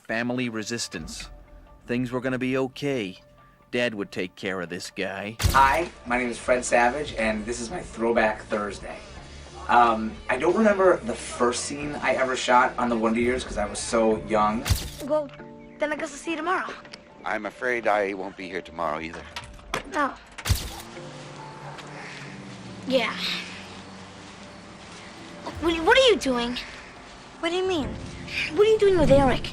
family resistance. Things were gonna be okay. Dad would take care of this guy. Hi, my name is Fred Savage, and this is my Throwback Thursday. I don't remember the first scene I ever shot on The Wonder Years because I was so young. Well, then I guess I'll see you tomorrow. I'm afraid I won't be here tomorrow either. No. Yeah. What are you doing? What do you mean? What are you doing with Eric?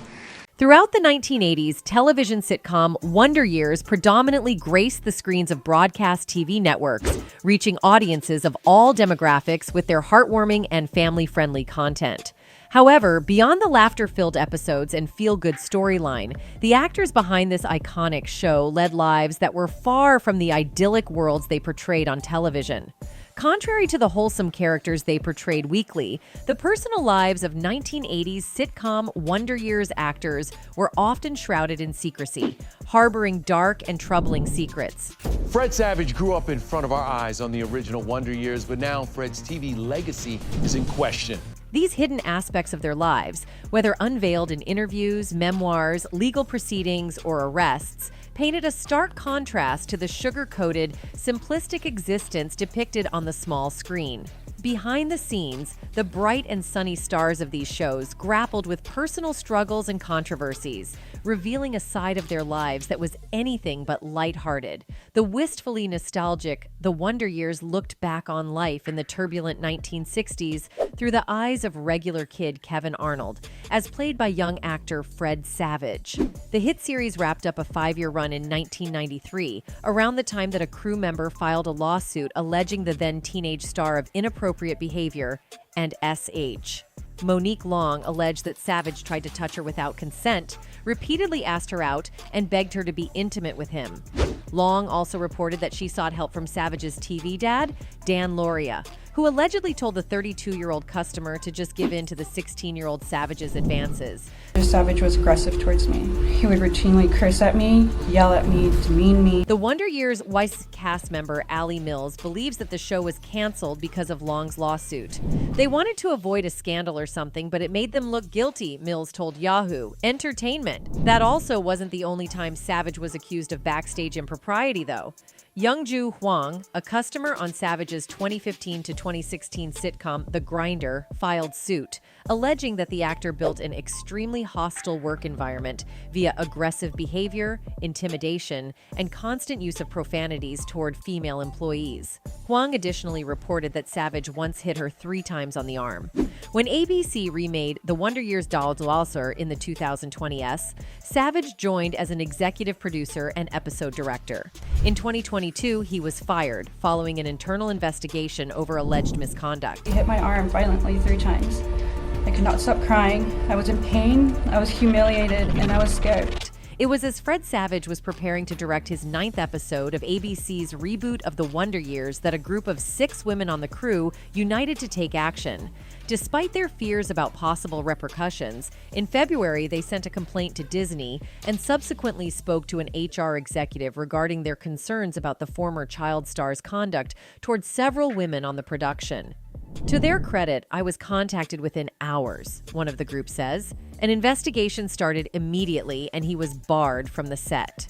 Throughout the 1980s, television sitcom Wonder Years predominantly graced the screens of broadcast TV networks, reaching audiences of all demographics with their heartwarming and family-friendly content. However, beyond the laughter-filled episodes and feel-good storyline, the actors behind this iconic show led lives that were far from the idyllic worlds they portrayed on television. Contrary to the wholesome characters they portrayed weekly, the personal lives of 1980s sitcom Wonder Years actors were often shrouded in secrecy, harboring dark and troubling secrets. Fred Savage grew up in front of our eyes on the original Wonder Years, but now Fred's TV legacy is in question. These hidden aspects of their lives, whether unveiled in interviews, memoirs, legal proceedings, or arrests, painted a stark contrast to the sugar-coated, simplistic existence depicted on the small screen. Behind the scenes, the bright and sunny stars of these shows grappled with personal struggles and controversies, revealing a side of their lives that was anything but lighthearted. The wistfully nostalgic The Wonder Years looked back on life in the turbulent 1960s through the eyes of regular kid Kevin Arnold, as played by young actor Fred Savage. The hit series wrapped up a 5-year run in 1993, around the time that a crew member filed a lawsuit alleging the then teenage star of inappropriate behavior and SH. Monique Long alleged that Savage tried to touch her without consent, repeatedly asked her out, and begged her to be intimate with him. Long also reported that she sought help from Savage's TV dad, Dan Lauria, who allegedly told the 32-year-old customer to just give in to the 16-year-old Savage's advances. Savage was aggressive towards me. He would routinely curse at me, yell at me, demean me. The Wonder Years Weiss cast member Allie Mills believes that the show was canceled because of Long's lawsuit. They wanted to avoid a scandal or something, but it made them look guilty, Mills told Yahoo Entertainment. That also wasn't the only time Savage was accused of backstage impropriety, though. Youngju Huang, a customer on Savage's 2015 to 2016 sitcom The Grinder, filed suit, alleging that the actor built an extremely hostile work environment via aggressive behavior, intimidation, and constant use of profanities toward female employees. Huang additionally reported that Savage once hit her 3 times on the arm. When ABC remade The Wonder Years Dalser in the 2020s, Savage joined as an executive producer and episode director. In 2022, he was fired following an internal investigation over alleged misconduct. He hit my arm violently 3 times. I could not stop crying. I was in pain, I was humiliated, and I was scared. It was as Fred Savage was preparing to direct his 9th episode of ABC's reboot of The Wonder Years that a group of 6 women on the crew united to take action. Despite their fears about possible repercussions, in February they sent a complaint to Disney and subsequently spoke to an HR executive regarding their concerns about the former child star's conduct towards several women on the production. To their credit, I was contacted within hours, one of the group says. An investigation started immediately and he was barred from the set.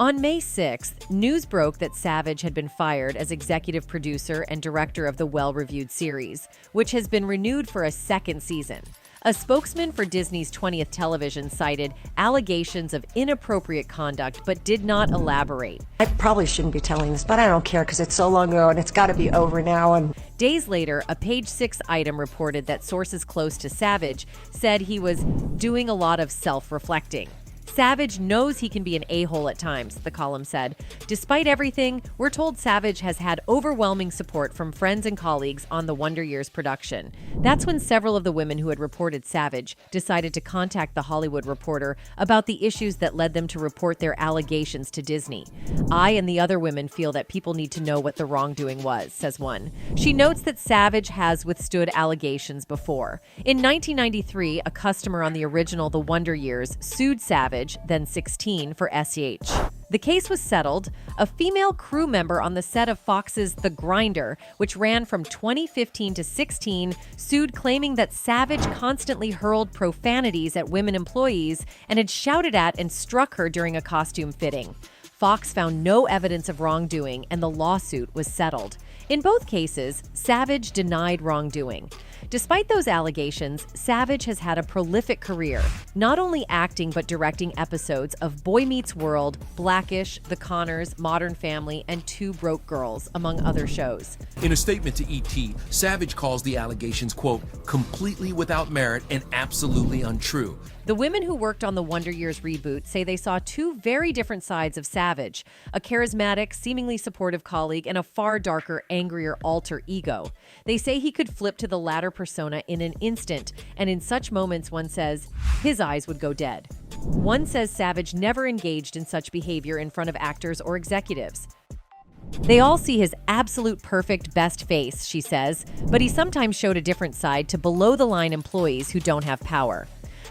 On May 6th, news broke that Savage had been fired as executive producer and director of the well-reviewed series, which has been renewed for a 2nd season. A spokesman for Disney's 20th television cited allegations of inappropriate conduct but did not elaborate. I probably shouldn't be telling this, but I don't care because it's so long ago and it's got to be over now. And days later, a Page 6 item reported that sources close to Savage said he was doing a lot of self-reflecting. Savage knows he can be an a-hole at times, the column said. Despite everything, we're told Savage has had overwhelming support from friends and colleagues on the Wonder Years production. That's when several of the women who had reported Savage decided to contact The Hollywood Reporter about the issues that led them to report their allegations to Disney. I and the other women feel that people need to know what the wrongdoing was, says one. She notes that Savage has withstood allegations before. In 1993, a customer on the original The Wonder Years sued Savage, then 16, for SH. The case was settled. A female crew member on the set of Fox's The Grinder, which ran from 2015 to 16, sued claiming that Savage constantly hurled profanities at women employees and had shouted at and struck her during a costume fitting. Fox found no evidence of wrongdoing, and the lawsuit was settled. In both cases, Savage denied wrongdoing. Despite those allegations, Savage has had a prolific career, not only acting but directing episodes of Boy Meets World, Blackish, The Connors, Modern Family, and Two Broke Girls, among other shows. In a statement to ET, Savage calls the allegations, quote, completely without merit and absolutely untrue. The women who worked on the Wonder Years reboot say they saw two very different sides of Savage, a charismatic, seemingly supportive colleague and a far darker, angrier alter ego. They say he could flip to the latter persona in an instant, and in such moments, one says, his eyes would go dead. One says Savage never engaged in such behavior in front of actors or executives. They all see his absolute perfect best face, she says, but he sometimes showed a different side to below-the-line employees who don't have power.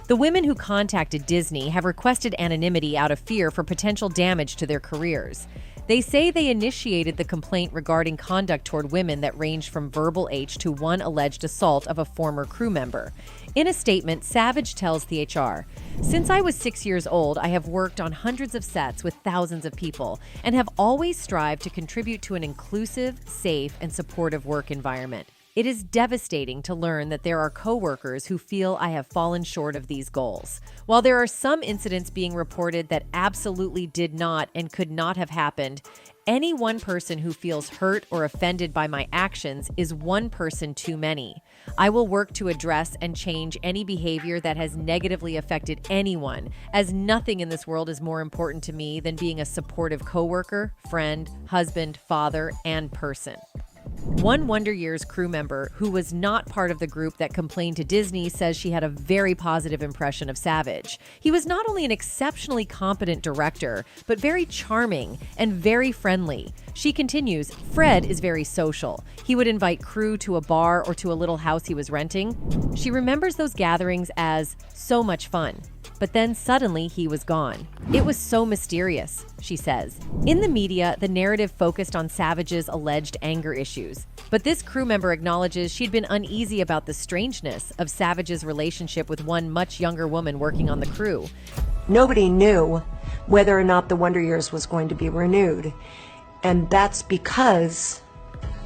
The women who contacted Disney have requested anonymity out of fear for potential damage to their careers. They say they initiated the complaint regarding conduct toward women that ranged from verbal H to one alleged assault of a former crew member. In a statement, Savage tells the HR, "Since I was 6 years old, I have worked on hundreds of sets with thousands of people and have always strived to contribute to an inclusive, safe, and supportive work environment. It is devastating to learn that there are coworkers who feel I have fallen short of these goals. While there are some incidents being reported that absolutely did not and could not have happened, any one person who feels hurt or offended by my actions is one person too many. I will work to address and change any behavior that has negatively affected anyone, as nothing in this world is more important to me than being a supportive coworker, friend, husband, father, and person." One Wonder Years crew member who was not part of the group that complained to Disney says she had a very positive impression of Savage. He was not only an exceptionally competent director, but very charming and very friendly. She continues, "Fred is very social. He would invite crew to a bar or to a little house he was renting. She remembers those gatherings as so much fun. But then suddenly he was gone. It was so mysterious," she says. In the media, the narrative focused on Savage's alleged anger issues. But this crew member acknowledges she'd been uneasy about the strangeness of Savage's relationship with one much younger woman working on the crew. Nobody knew whether or not the Wonder Years was going to be renewed. And that's because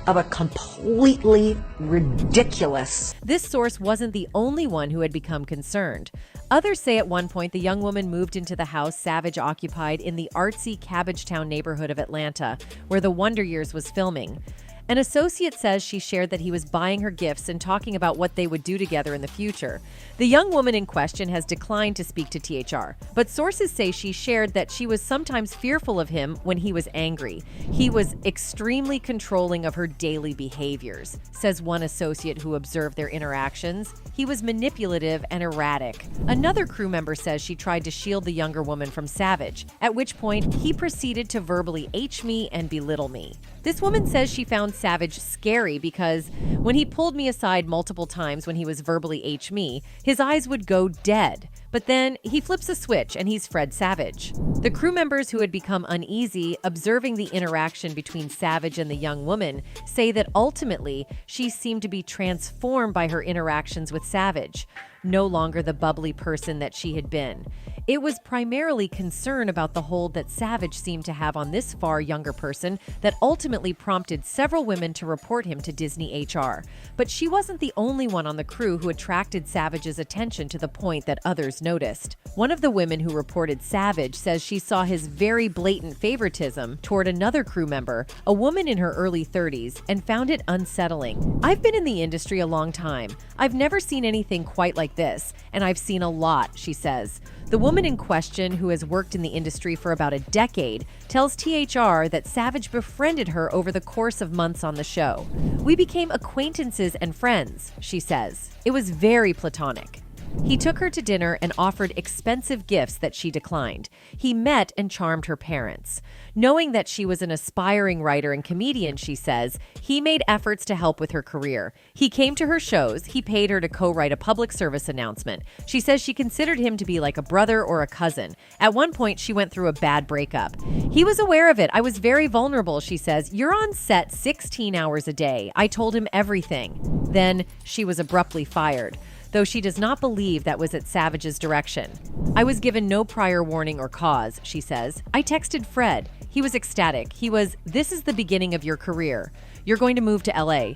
of a completely ridiculous. This source wasn't the only one who had become concerned. Others say at one point the young woman moved into the house Savage occupied in the artsy Cabbagetown neighborhood of Atlanta, where the Wonder Years was filming. An associate says she shared that he was buying her gifts and talking about what they would do together in the future. The young woman in question has declined to speak to THR, but sources say she shared that she was sometimes fearful of him when he was angry. He was extremely controlling of her daily behaviors, says one associate who observed their interactions. He was manipulative and erratic. Another crew member says she tried to shield the younger woman from Savage, at which point he proceeded to verbally H me and belittle me. This woman says she found Savage scary because when he pulled me aside multiple times when he was verbally H me, his eyes would go dead. But then he flips a switch and he's Fred Savage. The crew members who had become uneasy observing the interaction between Savage and the young woman say that ultimately she seemed to be transformed by her interactions with Savage, no longer the bubbly person that she had been. It was primarily concern about the hold that Savage seemed to have on this far younger person that ultimately prompted several women to report him to Disney HR. But she wasn't the only one on the crew who attracted Savage's attention to the point that others noticed. One of the women who reported Savage says she saw his very blatant favoritism toward another crew member, a woman in her early 30s, and found it unsettling. "I've been in the industry a long time. I've never seen anything quite like this, and I've seen a lot," she says. The woman in question, who has worked in the industry for about a decade, tells THR that Savage befriended her over the course of months on the show. "We became acquaintances and friends," she says. "It was very platonic." He took her to dinner and offered expensive gifts that she declined. He met and charmed her parents. Knowing that she was an aspiring writer and comedian, she says, he made efforts to help with her career. He came to her shows. He paid her to co-write a public service announcement. She says she considered him to be like a brother or a cousin. At one point, she went through a bad breakup. He was aware of it. I was very vulnerable, she says. You're on set 16 hours a day. I told him everything. Then she was abruptly fired, though she does not believe that was at Savage's direction. I was given no prior warning or cause, she says. I texted Fred. He was ecstatic. He was, "This is the beginning of your career. You're going to move to LA."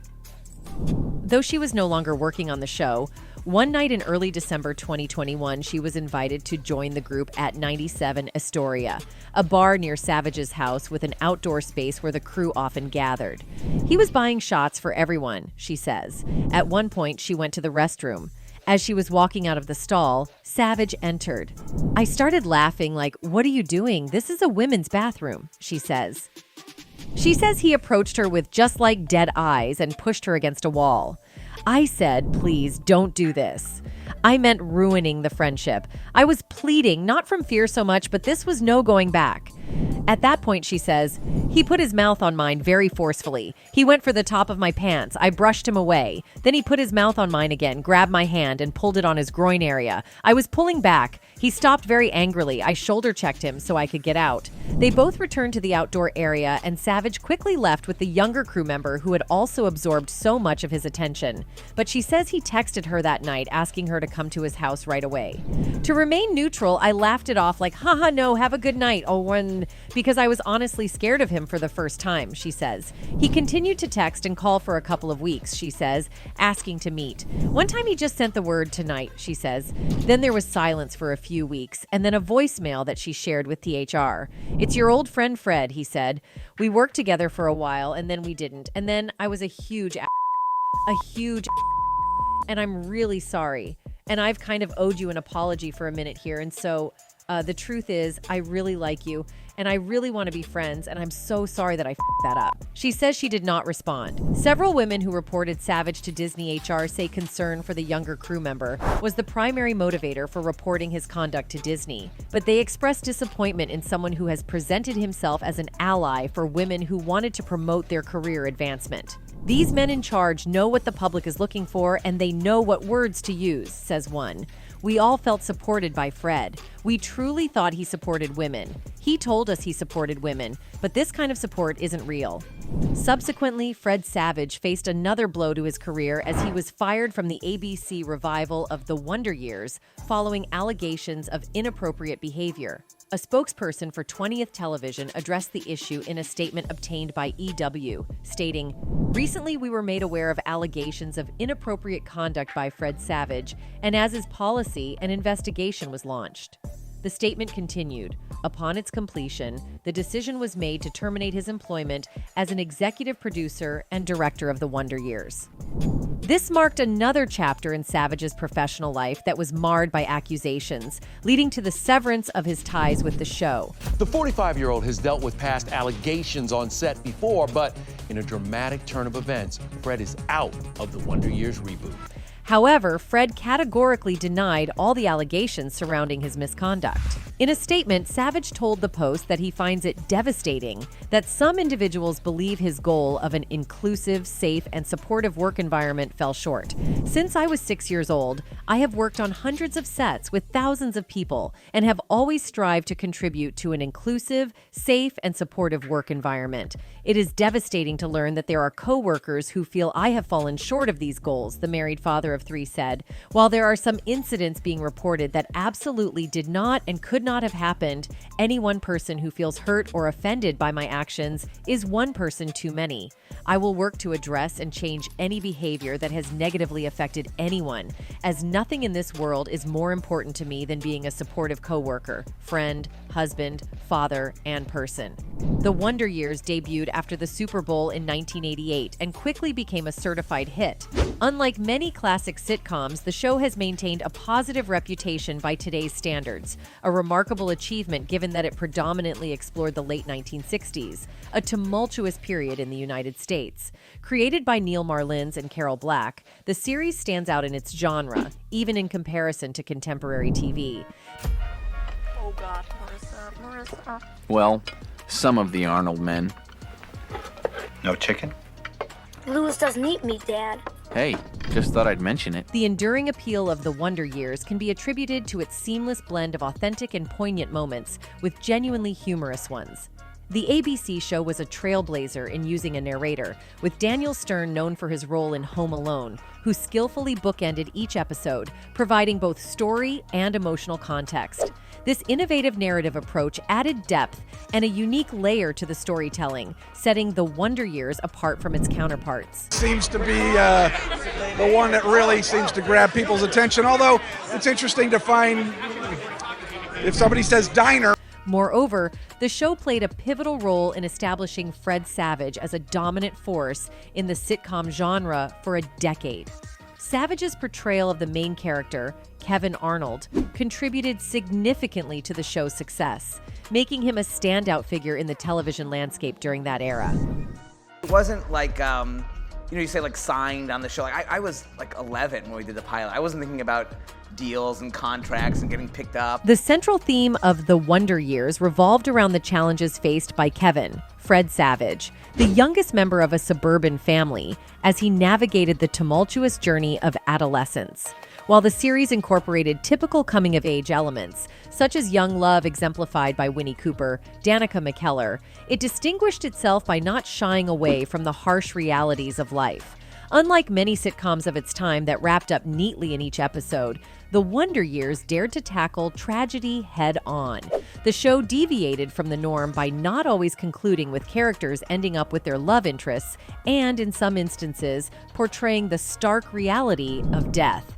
Though she was no longer working on the show, one night in early December 2021, she was invited to join the group at 97 Astoria, a bar near Savage's house with an outdoor space where the crew often gathered. He was buying shots for everyone, she says. At one point, she went to the restroom. As she was walking out of the stall, Savage entered. I started laughing like, "What are you doing? This is a women's bathroom," she says. She says he approached her with just like dead eyes and pushed her against a wall. I said, "Please don't do this." I meant ruining the friendship. I was pleading, not from fear so much, but this was no going back. At that point, she says, he put his mouth on mine very forcefully. He went for the top of my pants. I brushed him away. Then he put his mouth on mine again, grabbed my hand, and pulled it on his groin area. I was pulling back. He stopped very angrily. I shoulder-checked him so I could get out. They both returned to the outdoor area, and Savage quickly left with the younger crew member who had also absorbed so much of his attention. But she says he texted her that night, asking her to come to his house right away. To remain neutral, I laughed it off like, haha, no, have a good night, because I was honestly scared of him for the first time, she says. He continued to text and call for a couple of weeks, she says, asking to meet. One time he just sent the word tonight, she says. Then there was silence for a few weeks, and then a voicemail that she shared with THR. It's your old friend Fred, he said. We worked together for a while, and then we didn't. And then I was a huge and I'm really sorry. And I've kind of owed you an apology for a minute here. And so the truth is, I really like you, and I really want to be friends, and I'm so sorry that I f***ed that up. She says she did not respond. Several women who reported Savage to Disney HR say concern for the younger crew member was the primary motivator for reporting his conduct to Disney, but they expressed disappointment in someone who has presented himself as an ally for women who wanted to promote their career advancement. These men in charge know what the public is looking for, and they know what words to use, says one. We all felt supported by Fred. We truly thought he supported women. He told us he supported women, but this kind of support isn't real. Subsequently, Fred Savage faced another blow to his career as he was fired from the ABC revival of The Wonder Years following allegations of inappropriate behavior. A spokesperson for 20th Television addressed the issue in a statement obtained by EW, stating, "Recently we were made aware of allegations of inappropriate conduct by Fred Savage, and as is policy, an investigation was launched." The statement continued, upon its completion, the decision was made to terminate his employment as an executive producer and director of The Wonder Years. This marked another chapter in Savage's professional life that was marred by accusations, leading to the severance of his ties with the show. The 45-year-old has dealt with past allegations on set before, but in a dramatic turn of events, Fred is out of The Wonder Years reboot. However, Fred categorically denied all the allegations surrounding his misconduct. In a statement, Savage told the Post that he finds it devastating that some individuals believe his goal of an inclusive, safe, and supportive work environment fell short. Since I was 6 years old, I have worked on hundreds of sets with thousands of people and have always strived to contribute to an inclusive, safe, and supportive work environment. It is devastating to learn that there are co-workers who feel I have fallen short of these goals, the married father of 3 said. While there are some incidents being reported that absolutely did not and could not have happened, any one person who feels hurt or offended by my actions is one person too many. I will work to address and change any behavior that has negatively affected anyone, as nothing in this world is more important to me than being a supportive coworker, friend, husband, father, and person. The Wonder Years debuted after the Super Bowl in 1988 and quickly became a certified hit. Unlike many classic sitcoms, the show has maintained a positive reputation by today's standards, a remarkable remarkable achievement given that it predominantly explored the late 1960s, a tumultuous period in the United States. Created by Neil Marlins and Carol Black, the series stands out in its genre, even in comparison to contemporary TV. Oh God, Marissa. Well, some of the Arnold men. No chicken? Louis doesn't eat meat, Dad. Hey, just thought I'd mention it. The enduring appeal of The Wonder Years can be attributed to its seamless blend of authentic and poignant moments with genuinely humorous ones. The ABC show was a trailblazer in using a narrator, with Daniel Stern known for his role in Home Alone, who skillfully bookended each episode, providing both story and emotional context. This innovative narrative approach added depth and a unique layer to the storytelling, setting The Wonder Years apart from its counterparts. Seems to be the one that really seems to grab people's attention, although it's interesting to find if somebody says diner. Moreover, the show played a pivotal role in establishing Fred Savage as a dominant force in the sitcom genre for a decade. Savage's portrayal of the main character, Kevin Arnold, contributed significantly to the show's success, making him a standout figure in the television landscape during that era. It wasn't like, you say like signed on the show. I was like 11 when we did the pilot. I wasn't thinking about deals and contracts and getting picked up. The central theme of The Wonder Years revolved around the challenges faced by Kevin, Fred Savage, the youngest member of a suburban family, as he navigated the tumultuous journey of adolescence. While the series incorporated typical coming-of-age elements, such as young love exemplified by Winnie Cooper, Danica McKellar, it distinguished itself by not shying away from the harsh realities of life. Unlike many sitcoms of its time that wrapped up neatly in each episode, The Wonder Years dared to tackle tragedy head-on. The show deviated from the norm by not always concluding with characters ending up with their love interests and, in some instances, portraying the stark reality of death.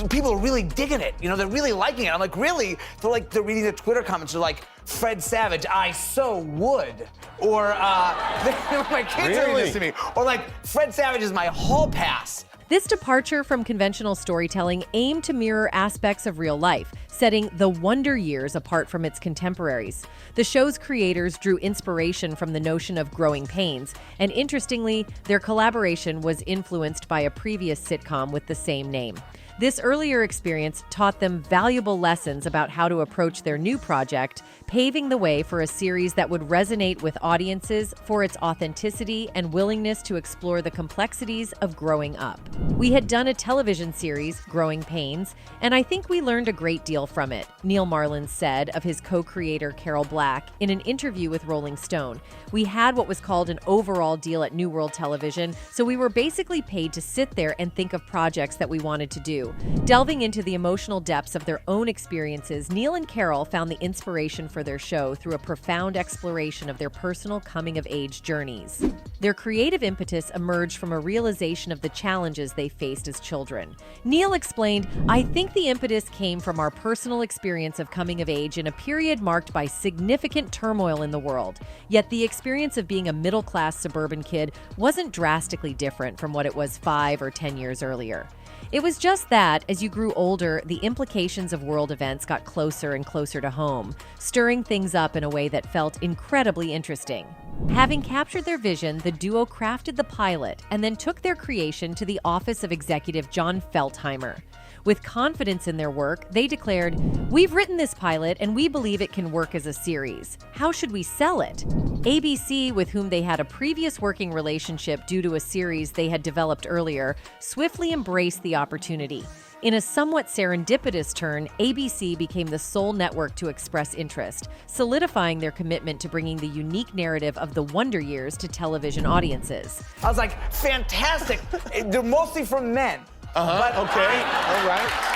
People are really digging it. They're really liking it. I'm like, really? They're reading the Twitter comments. They're like, Fred Savage, I so would. Or, my kids are reading this to me. Or like, Fred Savage is my hall pass. This departure from conventional storytelling aimed to mirror aspects of real life, setting The Wonder Years apart from its contemporaries. The show's creators drew inspiration from the notion of growing pains, and interestingly, their collaboration was influenced by a previous sitcom with the same name. This earlier experience taught them valuable lessons about how to approach their new project, paving the way for a series that would resonate with audiences for its authenticity and willingness to explore the complexities of growing up. We had done a television series, Growing Pains, and I think we learned a great deal from it, Neil Marlins said of his co-creator Carol Black in an interview with Rolling Stone. We had what was called an overall deal at New World Television, so we were basically paid to sit there and think of projects that we wanted to do. Delving into the emotional depths of their own experiences, Neil and Carol found the inspiration for their show through a profound exploration of their personal coming-of-age journeys. Their creative impetus emerged from a realization of the challenges they faced as children. Neil explained, "I think the impetus came from our personal experience of coming of age in a period marked by significant turmoil in the world. Yet the experience of being a middle-class suburban kid wasn't drastically different from what it was 5 or 10 years earlier. It was just that, as you grew older, the implications of world events got closer and closer to home, stirring things up in a way that felt incredibly interesting." Having captured their vision, the duo crafted the pilot and then took their creation to the office of executive John Feltheimer. With confidence in their work, they declared, "We've written this pilot and we believe it can work as a series. How should we sell it?" ABC, with whom they had a previous working relationship due to a series they had developed earlier, swiftly embraced the opportunity. In a somewhat serendipitous turn, ABC became the sole network to express interest, solidifying their commitment to bringing the unique narrative of the Wonder Years to television audiences. I was like, fantastic. They're mostly from men. But Okay. All right.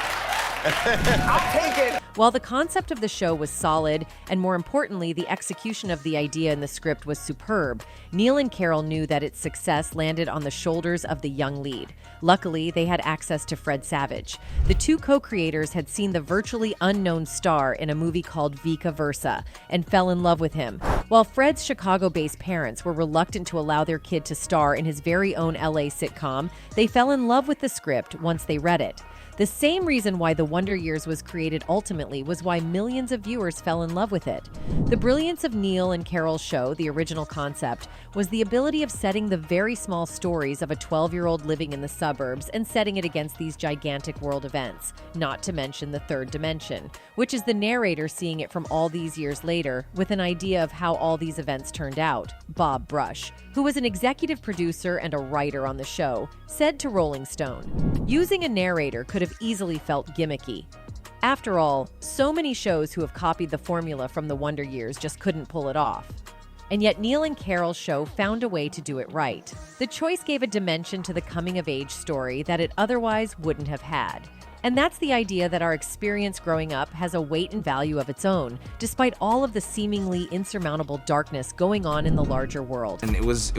I'll take it. While the concept of the show was solid, and more importantly, the execution of the idea in the script was superb, Neil and Carol knew that its success landed on the shoulders of the young lead. Luckily, they had access to Fred Savage. The two co-creators had seen the virtually unknown star in a movie called Vice Versa and fell in love with him. While Fred's Chicago-based parents were reluctant to allow their kid to star in his very own LA sitcom, they fell in love with the script once they read it. The same reason why The Wonder Years was created ultimately was why millions of viewers fell in love with it. The brilliance of Neil and Carol's show, the original concept, was the ability of setting the very small stories of a 12-year-old living in the suburbs and setting it against these gigantic world events, not to mention the third dimension, which is the narrator seeing it from all these years later with an idea of how all these events turned out. Bob Brush, who was an executive producer and a writer on the show, said to Rolling Stone, "Using a narrator could have easily felt gimmicky. After all, so many shows who have copied the formula from The Wonder Years just couldn't pull it off." And yet Neil and Carol's show found a way to do it right. The choice gave a dimension to the coming-of-age story that it otherwise wouldn't have had. And that's the idea that our experience growing up has a weight and value of its own, despite all of the seemingly insurmountable darkness going on in the larger world. And it was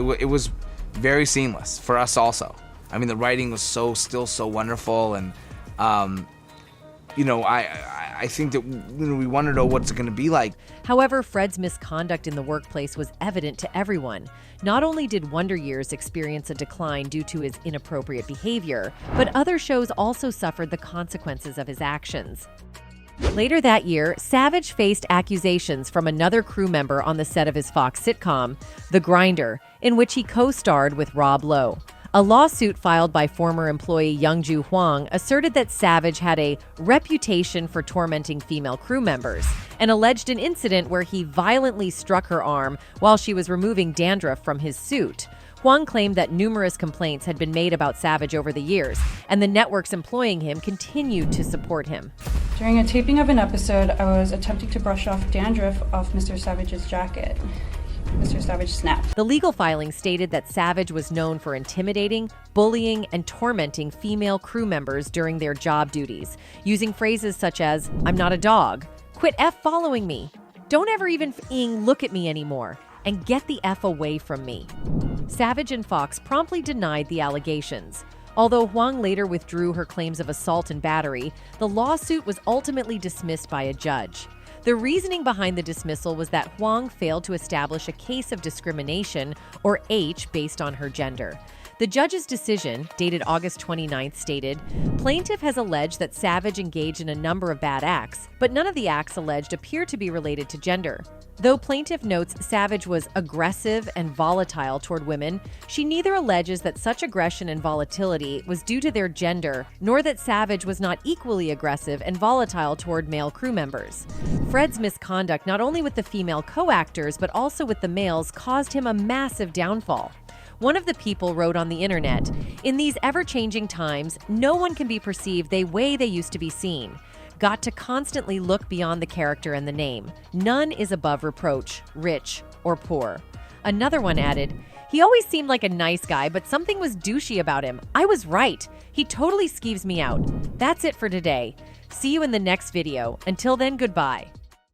very seamless for us also. I mean, the writing was still so wonderful, and I think that we want to know what's it going to be like. However, Fred's misconduct in the workplace was evident to everyone. Not only did Wonder Years experience a decline due to his inappropriate behavior, but other shows also suffered the consequences of his actions. Later that year, Savage faced accusations from another crew member on the set of his Fox sitcom, The Grinder, in which he co-starred with Rob Lowe. A lawsuit filed by former employee Youngju Hwang asserted that Savage had a reputation for tormenting female crew members and alleged an incident where he violently struck her arm while she was removing dandruff from his suit. Hwang claimed that numerous complaints had been made about Savage over the years, and the networks employing him continued to support him. During a taping of an episode, I was attempting to brush off dandruff off Mr. Savage's jacket. Mr. Savage snapped. The legal filing stated that Savage was known for intimidating, bullying, and tormenting female crew members during their job duties, using phrases such as, "I'm not a dog," "Quit F following me," "Don't ever even look at me anymore," and "Get the F away from me." Savage and Fox promptly denied the allegations. Although Hwang later withdrew her claims of assault and battery, the lawsuit was ultimately dismissed by a judge. The reasoning behind the dismissal was that Hwang failed to establish a case of discrimination, or H, based on her gender. The judge's decision, dated August 29th, stated, "Plaintiff has alleged that Savage engaged in a number of bad acts, but none of the acts alleged appear to be related to gender." Though plaintiff notes Savage was aggressive and volatile toward women, she neither alleges that such aggression and volatility was due to their gender, nor that Savage was not equally aggressive and volatile toward male crew members. Fred's misconduct, not only with the female co-actors, but also with the males, caused him a massive downfall. One of the people wrote on the internet, "In these ever-changing times, no one can be perceived the way they used to be seen. Got to constantly look beyond the character and the name. None is above reproach, rich or poor." Another one added, "He always seemed like a nice guy, but something was douchey about him. I was right. He totally skeeves me out." That's it for today. See you in the next video. Until then, goodbye.